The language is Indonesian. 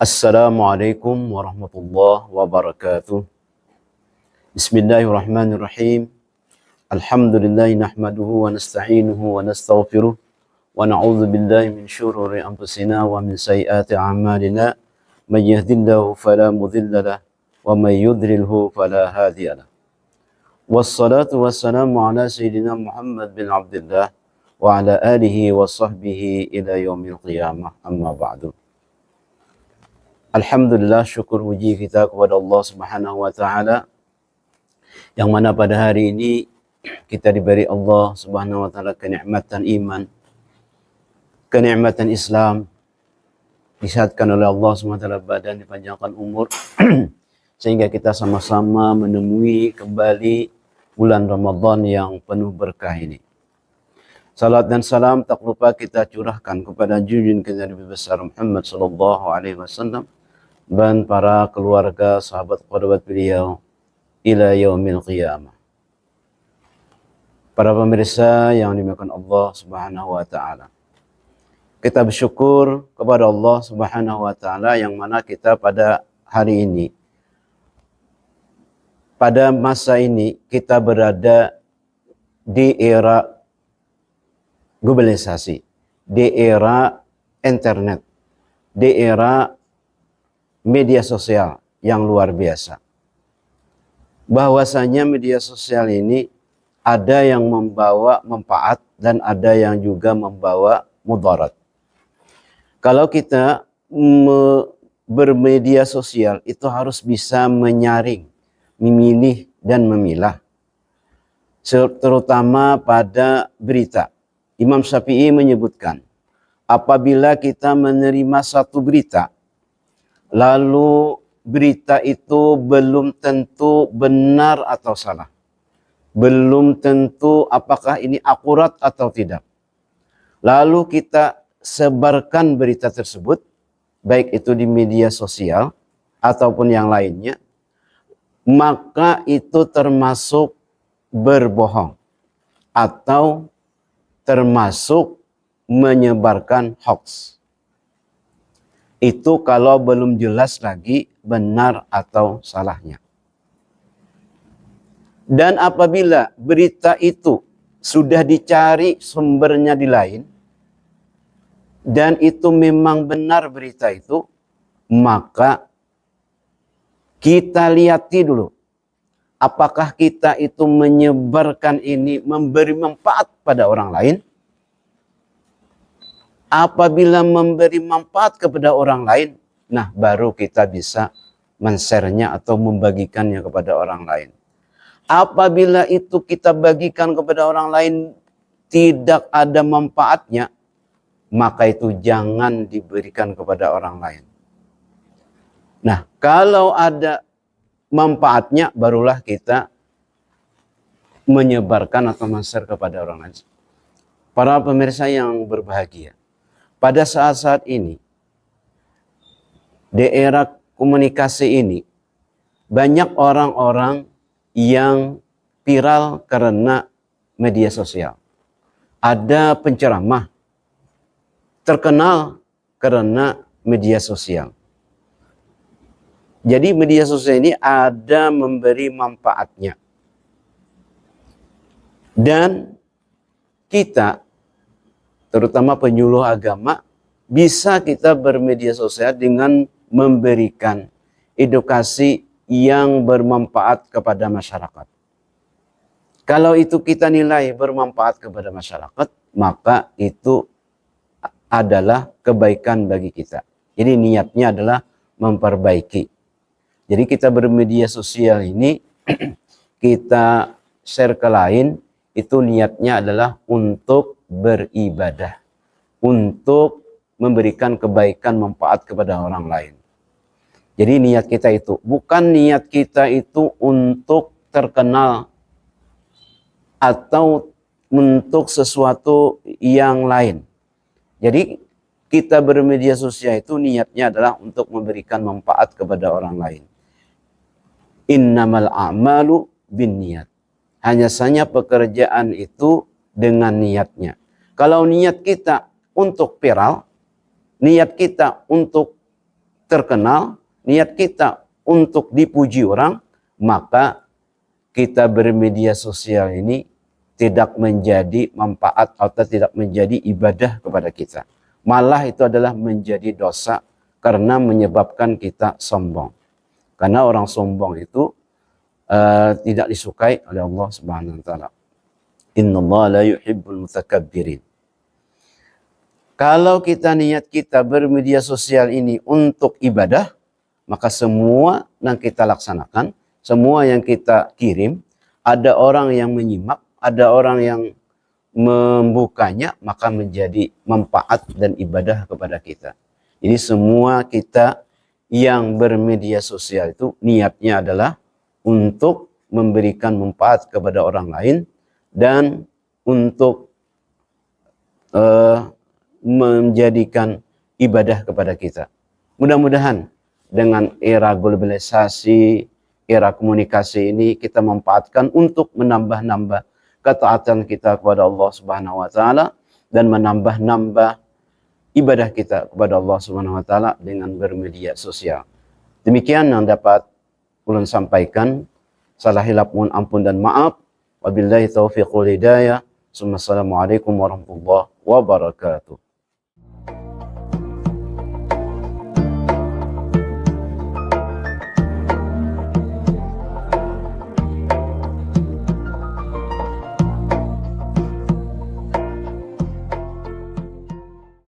Assalamualaikum warahmatullahi wabarakatuh. Bismillahirrahmanirrahim. Alhamdulillahi nahmaduhu wa nasta'inuhu wa nastaghfiruh wa na'udzu billahi min syururi anfusina wa min sayyiati a'malina. May yahdihillahu fala mudilla lahu wa may yudlilhu fala hadiya lahu. Wassalatu wassalamu ala sayyidina Muhammad bin Abdullah wa ala alihi wa sahbihi ila yaumil qiyamah. Amma ba'du. Alhamdulillah, syukur puji kita kepada Allah Subhanahu wa taala yang mana pada hari ini kita diberi Allah Subhanahu wa taala kenikmatan iman, kenikmatan Islam, disehatkan oleh Allah Subhanahu wa taala badan, dipanjangkan umur sehingga kita sama-sama menemui kembali bulan Ramadan yang penuh berkah ini. Salat dan salam tak lupa kita curahkan kepada junjungan kita Nabi besar Muhammad sallallahu alaihi wasallam dan para keluarga, sahabat kerabat beliau ila yaumil qiyamah. Para pemirsa yang dimuliakan Allah Subhanahu wa taala. Kita bersyukur kepada Allah Subhanahu wa taala yang mana kita pada hari ini, pada masa ini kita berada di era globalisasi, di era internet, di era media sosial yang luar biasa. Bahwasanya media sosial ini ada yang membawa manfaat dan ada yang juga membawa mudarat. Kalau kita bermedia sosial itu harus bisa menyaring, memilih dan memilah. Terutama pada berita. Imam Syafi'i menyebutkan, apabila kita menerima satu berita, lalu berita itu belum tentu benar atau salah. Belum tentu apakah ini akurat atau tidak. Lalu kita sebarkan berita tersebut, baik itu di media sosial ataupun yang lainnya, maka itu termasuk berbohong atau termasuk menyebarkan hoax. Itu kalau belum jelas lagi benar atau salahnya. Dan apabila berita itu sudah dicari sumbernya di lain, dan itu memang benar berita itu, maka kita lihati dulu. Apakah kita itu menyebarkan ini memberi manfaat pada orang lain? Apabila memberi manfaat kepada orang lain, nah baru kita bisa men-share-nya atau membagikannya kepada orang lain. Apabila itu kita bagikan kepada orang lain tidak ada manfaatnya, maka itu jangan diberikan kepada orang lain. Nah, kalau ada manfaatnya barulah kita menyebarkan atau men-share kepada orang lain. Para pemirsa yang berbahagia, pada saat-saat ini, di era komunikasi ini, banyak orang-orang yang viral karena media sosial. Ada penceramah terkenal karena media sosial. Jadi media sosial ini ada memberi manfaatnya. Dan kita, terutama penyuluh agama, bisa kita bermedia sosial dengan memberikan edukasi yang bermanfaat kepada masyarakat. Kalau itu kita nilai bermanfaat kepada masyarakat, maka itu adalah kebaikan bagi kita. Jadi niatnya adalah memperbaiki. Jadi kita bermedia sosial ini, kita share ke lain, itu niatnya adalah untuk beribadah, untuk memberikan kebaikan manfaat kepada orang lain. Jadi niat kita itu, bukan niat kita itu untuk terkenal atau untuk sesuatu yang lain. Jadi kita bermedia sosial itu niatnya adalah untuk memberikan manfaat kepada orang lain. Innamal a'malu binniyat. Hanya saja pekerjaan itu dengan niatnya. Kalau niat kita untuk viral, niat kita untuk terkenal, niat kita untuk dipuji orang, maka kita bermedia sosial ini tidak menjadi manfaat atau tidak menjadi ibadah kepada kita. Malah itu adalah menjadi dosa karena menyebabkan kita sombong. Karena orang sombong itu tidak disukai oleh Allah Subhanahu wa taala. Innallaha la yuhibbul mutakabbirin. Kalau kita niat kita bermedia sosial ini untuk ibadah, maka semua yang kita laksanakan, semua yang kita kirim, ada orang yang menyimak, ada orang yang membukanya, maka menjadi manfaat dan ibadah kepada kita. Jadi semua kita yang bermedia sosial itu niatnya adalah untuk memberikan manfaat kepada orang lain dan untuk menjadikan ibadah kepada kita. Mudah-mudahan dengan era globalisasi, era komunikasi ini kita manfaatkan untuk menambah-nambah ketaatan kita kepada Allah Subhanahu wa taala dan menambah-nambah ibadah kita kepada Allah Subhanahu wa taala dengan bermedia sosial. Demikian yang dapat ulun sampaikan. Salah hilap mohon ampun dan maaf. Wabillahi taufiq wal hidayah. Assalamualaikum warahmatullahi wabarakatuh.